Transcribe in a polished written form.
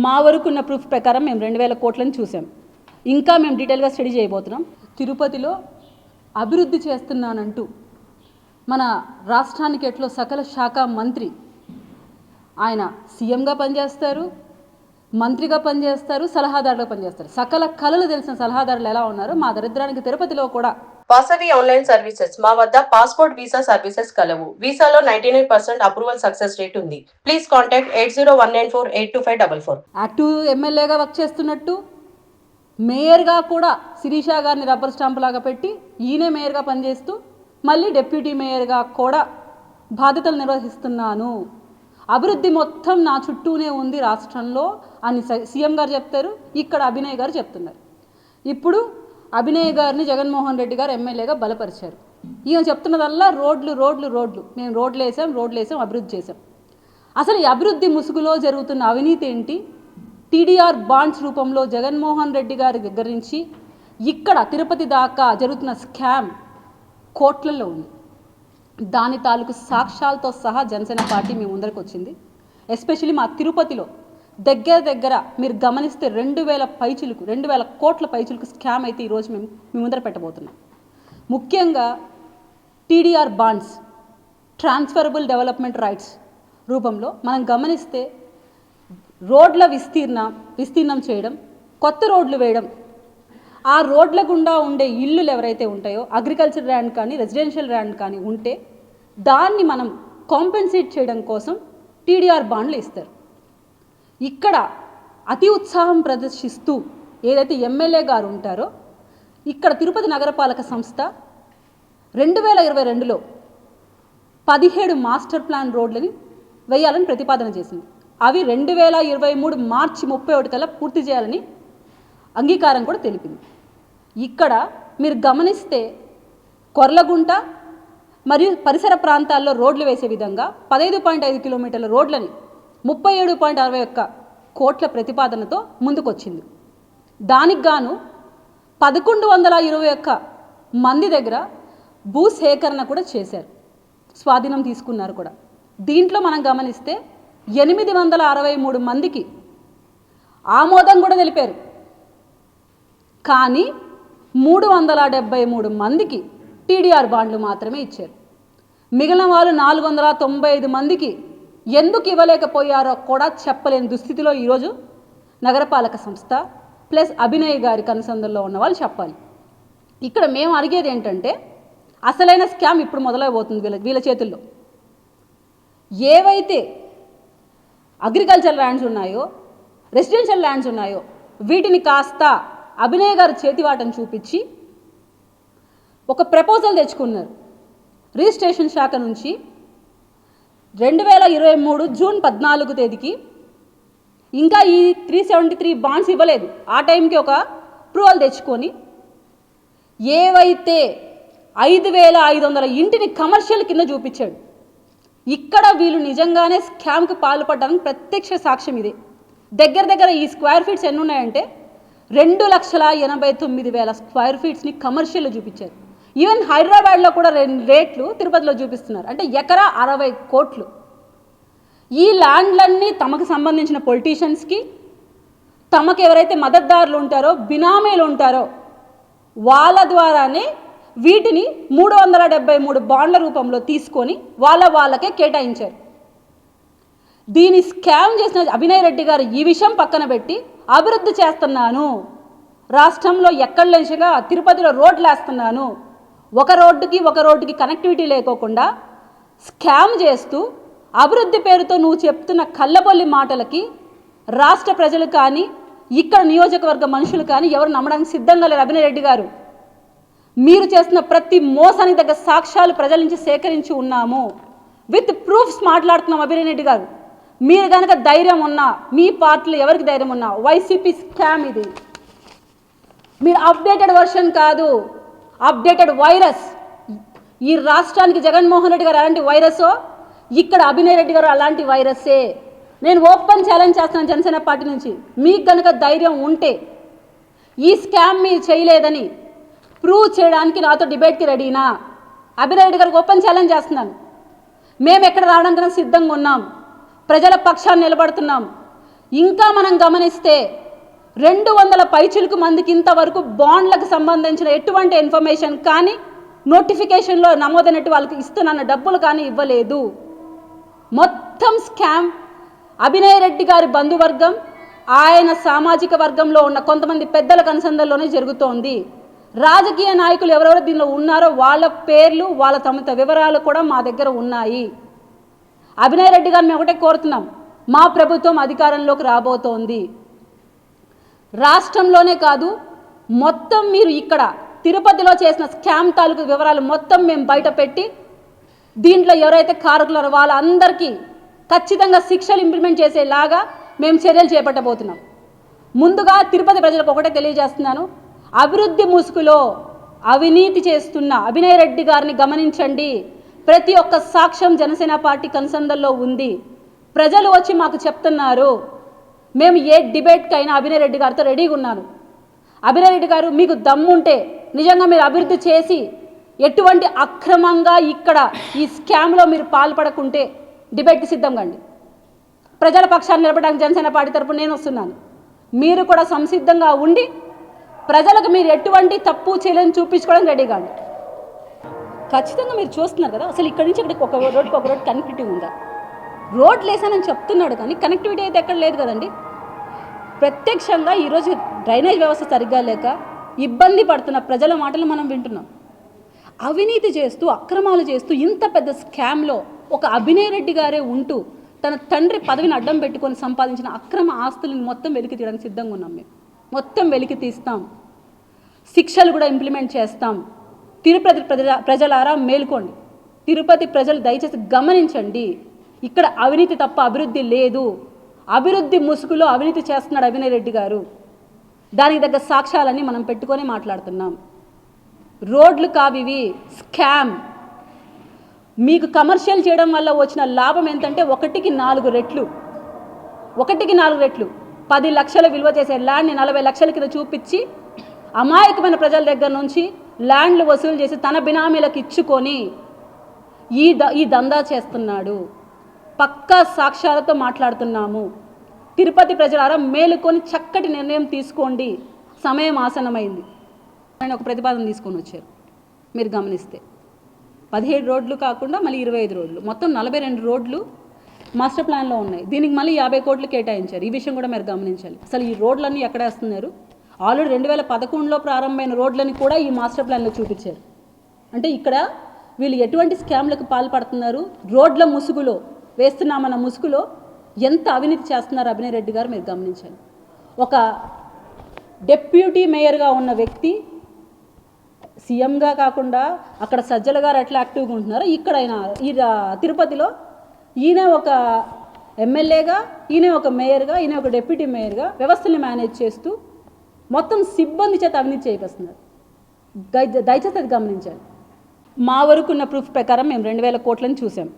మా వరకు ఉన్న ప్రూఫ్ ప్రకారం మేము 2000 కోట్లను చూసాం. ఇంకా మేము డీటెయిల్గా స్టడీ చేయబోతున్నాం. తిరుపతిలో అభివృద్ధి చేస్తున్నానంటూ మన రాష్ట్రానికి ఎట్లో సకల శాఖ మంత్రి ఆయన సీఎంగా పనిచేస్తారు, మంత్రిగా పనిచేస్తారు, సలహాదారుగా పనిచేస్తారు. సకల కళలు తెలిసిన సలహాదారులు ఎలా ఉన్నారో మా దరిద్రానికి తిరుపతిలో కూడా వాసవి ఆన్లైన్ సర్వీసెస్ మా వద్ద పాస్పోర్ట్ వీసా సర్వీసెస్ కలవు. వీసాలో 99% అప్రూవల్ సక్సెస్ రేట్ ఉంది. Please contact 8019482544. యాక్టివ్ ఎమ్మెల్యేగా వర్క్ చేస్తున్నట్టు మేయర్గా కూడా శిరీష గారిని రబ్బర్ స్టాంప్ లాగా పెట్టి ఈయనే మేయర్గా పనిచేస్తూ మళ్ళీ డిప్యూటీ మేయర్గా కూడా బాధ్యతలు నిర్వహిస్తున్నాను. అభివృద్ధి మొత్తం నా చుట్టూనే ఉంది రాష్ట్రంలో అని సీఎం గారు చెప్తారు. ఇక్కడ అభినయ్ గారు చెప్తున్నారు. ఇప్పుడు అభినయ్ గారిని జగన్మోహన్ రెడ్డి గారు ఎమ్మెల్యేగా బలపరిచారు. ఈయన చెప్తున్నదల్లా రోడ్లు రోడ్లు రోడ్లు, మేము రోడ్లు వేసాం, అభివృద్ధి చేసాం. అసలు ఈ అభివృద్ధి ముసుగులో జరుగుతున్న అవినీతి ఏంటి? టీడీఆర్ బాండ్స్ రూపంలో జగన్మోహన్ రెడ్డి గారి దగ్గర నుంచి ఇక్కడ తిరుపతి దాకా జరుగుతున్న స్కామ్ కోట్లలో ఉంది. దాని తాలూకు సాక్ష్యాలతో సహా జనసేన పార్టీ మీ ముందరకు వచ్చింది. ఎస్పెషల్లీ మా తిరుపతిలో దగ్గర మీరు గమనిస్తే 2000 కోట్ల పైచులకు స్కామ్ అయితే ఈరోజు మేము మీ ముందర పెట్టబోతున్నాం. ముఖ్యంగా TDR bonds, transferable development rights రూపంలో మనం గమనిస్తే రోడ్ల విస్తీర్ణం చేయడం, కొత్త రోడ్లు వేయడం, ఆ రోడ్ల గుండా ఉండే ఇల్లులు ఎవరైతే ఉంటాయో అగ్రికల్చర్ ల్యాండ్ కానీ రెసిడెన్షియల్ ల్యాండ్ కానీ ఉంటే దాన్ని మనం కాంపెన్సేట్ చేయడం కోసం టీడీఆర్ బాండ్లు ఇస్తారు. ఇక్కడ అతి ఉత్సాహం ప్రదర్శిస్తూ ఏదైతే ఎమ్మెల్యే గారు ఉంటారో ఇక్కడ తిరుపతి నగరపాలక సంస్థ 2022లో 17 మాస్టర్ ప్లాన్ రోడ్లని వేయాలని ప్రతిపాదన చేసింది. అవి 2023 మార్చి 31 కల్లా పూర్తి చేయాలని అంగీకారం కూడా తెలిపింది. ఇక్కడ మీరు గమనిస్తే కొర్లగుంట మరియు పరిసర ప్రాంతాల్లో రోడ్లు వేసే విధంగా 15.5 కిలోమీటర్ల రోడ్లని 37.61 కోట్ల ప్రతిపాదనతో ముందుకొచ్చింది. దానికి గాను 1121 మంది దగ్గర భూసేకరణ కూడా చేశారు, స్వాధీనం తీసుకున్నారు కూడా. దీంట్లో మనం గమనిస్తే 863 మందికి ఆమోదం కూడా తెలిపారు. కానీ 373 మందికి టీడీఆర్ బాండ్లు మాత్రమే ఇచ్చారు. మిగిలిన వాళ్ళు 495 మందికి ఎందుకు ఇవ్వలేకపోయారో కూడా చెప్పలేని దుస్థితిలో ఈరోజు నగరపాలక సంస్థ ప్లస్ అభినయ్ గారి కనుసంధంలో ఉన్న వాళ్ళు చెప్పాలి. ఇక్కడ మేము అడిగేది ఏంటంటే అసలైన స్కామ్ ఇప్పుడు మొదలైపోతుంది వీళ్ళ చేతుల్లో. ఏవైతే అగ్రికల్చర్ ల్యాండ్స్ ఉన్నాయో, రెసిడెన్షియల్ ల్యాండ్స్ ఉన్నాయో వీటిని కాస్త అభినయ్ గారు చేతివాటం చూపించి ఒక ప్రపోజల్ తెచ్చుకున్నారు. రిజిస్ట్రేషన్ శాఖ నుంచి 2023 జూన్ 14 తేదీకి ఇంకా ఈ 373 బాండ్స్ ఇవ్వలేదు. ఆ టైంకి ఒక అప్రూవల్ తెచ్చుకొని ఏవైతే 5500 ఇంటిని కమర్షియల్ కింద చూపించాడు. ఇక్కడ వీళ్ళు నిజంగానే స్కామ్కి పాల్పడ్డానికి ప్రత్యక్ష సాక్ష్యం ఇదే. దగ్గర ఈ స్క్వేర్ ఫీట్స్ ఎన్ని ఉన్నాయంటే 2,89,000 స్క్వేర్ ఫీట్స్ని కమర్షియల్లో చూపించారు. ఈవెన్ హైదరాబాద్లో కూడా రేట్లు తిరుపతిలో చూపిస్తున్నారు. అంటే ఎకరా 60 కోట్లు. ఈ ల్యాండ్లన్నీ తమకు సంబంధించిన పొలిటీషియన్స్కి, తమకు ఎవరైతే మద్దతుదారులు ఉంటారో, బినామీలు ఉంటారో వాళ్ళ ద్వారానే వీటిని 373 బాండ్ల రూపంలో తీసుకొని వాళ్ళకే కేటాయించారు. దీన్ని స్కామ్ చేసిన అభినయ్ రెడ్డి గారు ఈ విషయం పక్కన పెట్టి అభివృద్ధి చేస్తున్నాను, రాష్ట్రంలో ఎక్కడ లేచిగా తిరుపతిలో రోడ్లు వేస్తున్నాను, ఒక రోడ్డుకి కనెక్టివిటీ లేకోకుండా స్కామ్ చేస్తూ అభివృద్ధి పేరుతో నువ్వు చెప్తున్న కళ్ళబొల్లి మాటలకి రాష్ట్ర ప్రజలు కానీ ఇక్కడ నియోజకవర్గ మనుషులు కానీ ఎవరు నమ్మడానికి సిద్ధంగా లేరు. అభినయ్ రెడ్డి గారు, మీరు చేస్తున్న ప్రతి మోసానికి దగ్గర సాక్ష్యాలు ప్రజల నుంచి సేకరించి ఉన్నాము. విత్ ప్రూఫ్స్ మాట్లాడుతున్నాం. అభినయ్ రెడ్డి గారు, మీరు కనుక ధైర్యం ఉన్నా, మీ పార్టీలో ఎవరికి ధైర్యం ఉన్నా, వైసీపీ స్కామ్ ఇది. మీరు అప్డేటెడ్ వర్షన్ కాదు, అప్డేటెడ్ వైరస్. ఈ రాష్ట్రానికి జగన్మోహన్ రెడ్డి గారు అలాంటి వైరసో, ఇక్కడ అభినయ్ రెడ్డి గారు అలాంటి వైరస్సే. నేను ఓపెన్ ఛాలెంజ్ చేస్తున్నాను జనసేన పార్టీ నుంచి, మీకు కనుక ధైర్యం ఉంటే ఈ స్కామ్ మీరు చేయలేదని ప్రూవ్ చేయడానికి నాతో డిబేట్కి రెడీనా? అభినయ్ రెడ్డి గారికి ఓపెన్ ఛాలెంజ్ చేస్తున్నాను. మేము ఎక్కడ రావడానికి సిద్ధంగా ఉన్నాం, ప్రజల పక్షాన్ని నిలబడుతున్నాం. ఇంకా మనం గమనిస్తే 200 పైచిలకు మందికి ఇంతవరకు బాండ్లకు సంబంధించిన ఎటువంటి ఇన్ఫర్మేషన్ కానీ నోటిఫికేషన్లో నమోదైనట్టు వాళ్ళకి ఇస్తున్న డబ్బులు కానీ ఇవ్వలేదు. మొత్తం స్కామ్. అభినయ్ రెడ్డి గారి బంధువర్గం, ఆయన సామాజిక వర్గంలో ఉన్న కొంతమంది పెద్దల కన్సందల్లోనే జరుగుతోంది. రాజకీయ నాయకులు ఎవరెవరు దీనిలో ఉన్నారో వాళ్ళ పేర్లు, వాళ్ళ తమ వివరాలు కూడా మా దగ్గర ఉన్నాయి. అభినయ్ రెడ్డి గారిని ఒకటే కోరుతున్నాం, మా ప్రభుత్వం అధికారంలోకి రాబోతోంది. రాష్ట్రంలోనే కాదు, మొత్తం మీరు ఇక్కడ తిరుపతిలో చేసిన స్కామ్ తాలూకు వివరాలు మొత్తం మేము బయట పెట్టి దీంట్లో ఎవరైతే కారకులారో వాళ్ళందరికీ ఖచ్చితంగా శిక్షలు ఇంప్లిమెంట్ చేసేలాగా మేము చర్యలు చేపట్టబోతున్నాం. ముందుగా తిరుపతి ప్రజలకు ఒకటే తెలియజేస్తున్నాను, అభివృద్ధి ముసుగులో అవినీతి చేస్తున్న అభినయ్ రెడ్డి గారిని గమనించండి. ప్రతి ఒక్క సాక్ష్యం జనసేన పార్టీ కన్సందల్లో ఉంది. ప్రజలు వచ్చి మాకు చెప్తున్నారు. మేము ఏ డిబేట్కైనా అభినయ్ రెడ్డి గారితో రెడీగా ఉన్నాను. అభినయ్ రెడ్డి గారు, మీకు దమ్ముంటే నిజంగా మీరు అభివృద్ధి చేసి ఎటువంటి అక్రమంగా ఇక్కడ ఈ స్కామ్లో మీరు పాల్పడకుంటే డిబేట్కి సిద్ధంగా అండి. ప్రజల పక్షాన్ని నిలబడడానికి జనసేన పార్టీ తరపున నేను వస్తున్నాను. మీరు కూడా సంసిద్ధంగా ఉండి ప్రజలకు మీరు ఎటువంటి తప్పు చేయలేని చూపించుకోవడానికి రెడీగా అండి. ఖచ్చితంగా మీరు చూస్తున్నారు కదా, అసలు ఇక్కడి నుంచి ఇక్కడికి ఒక రోడ్ కనెక్టివిటీ ఉందా? రోడ్లు వేసానని చెప్తున్నాడు కానీ కనెక్టివిటీ అయితే ఎక్కడ లేదు కదండి. ప్రత్యక్షంగా ఈరోజు డ్రైనేజ్ వ్యవస్థ సరిగ్గా లేక ఇబ్బంది పడుతున్న ప్రజల మాటలు మనం వింటున్నాం. అవినీతి చేస్తూ అక్రమాలు చేస్తూ ఇంత పెద్ద స్కామ్లో ఒక అభినయ్ రెడ్డి గారే ఉంటూ తన తండ్రి పదవిని అడ్డం పెట్టుకొని సంపాదించిన అక్రమ ఆస్తులను మొత్తం వెలికి తీయడానికి సిద్ధంగా ఉన్నాం. మేము మొత్తం వెలికి తీస్తాం, శిక్షలు కూడా ఇంప్లిమెంట్ చేస్తాం. తిరుపతి ప్రజలారా మేలుకోండి. తిరుపతి ప్రజలు దయచేసి గమనించండి, ఇక్కడ అవినీతి తప్ప అభివృద్ధి లేదు. అభివృద్ధి ముసుగులో అవినీతి చేస్తున్నాడు అభినయ్ రెడ్డి గారు. దానికి తగ్గ సాక్ష్యాలన్నీ మనం పెట్టుకొని మాట్లాడుతున్నాం. రోడ్లు కావివి, స్కామ్. మీకు కమర్షియల్ చేయడం వల్ల వచ్చిన లాభం ఎంతంటే 1కి 4 రెట్లు. 10 లక్షల విలువ చేసే ల్యాండ్ని 40 లక్షల కింద చూపించి అమాయకమైన ప్రజల దగ్గర నుంచి ల్యాండ్లు వసూలు చేసి తన బినామీలకు ఇచ్చుకొని ఈ దందా చేస్తున్నాడు. పక్కా సాక్ష్యాలతో మాట్లాడుతున్నాము. తిరుపతి ప్రజలారా మేలుకొని చక్కటి నిర్ణయం తీసుకోండి, సమయం ఆసన్నమైంది అని ఒక ప్రతిపాదన తీసుకొని వచ్చారు. మీరు గమనిస్తే 17 రోడ్లు కాకుండా మళ్ళీ 25 రోడ్లు, మొత్తం 42 రోడ్లు మాస్టర్ ప్లాన్లో ఉన్నాయి. దీనికి మళ్ళీ 50 కోట్లు కేటాయించారు. ఈ విషయం కూడా మీరు గమనించాలి. అసలు ఈ రోడ్లన్నీ ఎక్కడ వేస్తున్నారు? ఆల్రెడీ 2011లో ప్రారంభమైన రోడ్లని కూడా ఈ మాస్టర్ ప్లాన్లో చూపించారు. అంటే ఇక్కడ వీళ్ళు ఎటువంటి స్కామ్లకు పాల్పడుతున్నారు, రోడ్ల ముసుగులో వేస్తున్నామన్న ముసుగులో ఎంత అవినీతి చేస్తున్నారు అభినయ్ రెడ్డి గారు మీరు గమనించాలి. ఒక డెప్యూటీ మేయర్గా ఉన్న వ్యక్తి సీఎంగా కాకుండా అక్కడ సజ్జల గారు ఎట్లా యాక్టివ్గా ఉంటున్నారో ఇక్కడ ఈ తిరుపతిలో ఈయన ఒక ఎమ్మెల్యేగా, ఈయన ఒక మేయర్గా, ఈయన ఒక డెప్యూటీ మేయర్గా వ్యవస్థని మేనేజ్ చేస్తూ మొత్తం సిబ్బంది చేత అవినీతి చేయిస్తున్నారు. దయచేసి అది గమనించాలి. మా వరకున్న ప్రూఫ్ ప్రకారం మేము 2000 కోట్లని చూసాం.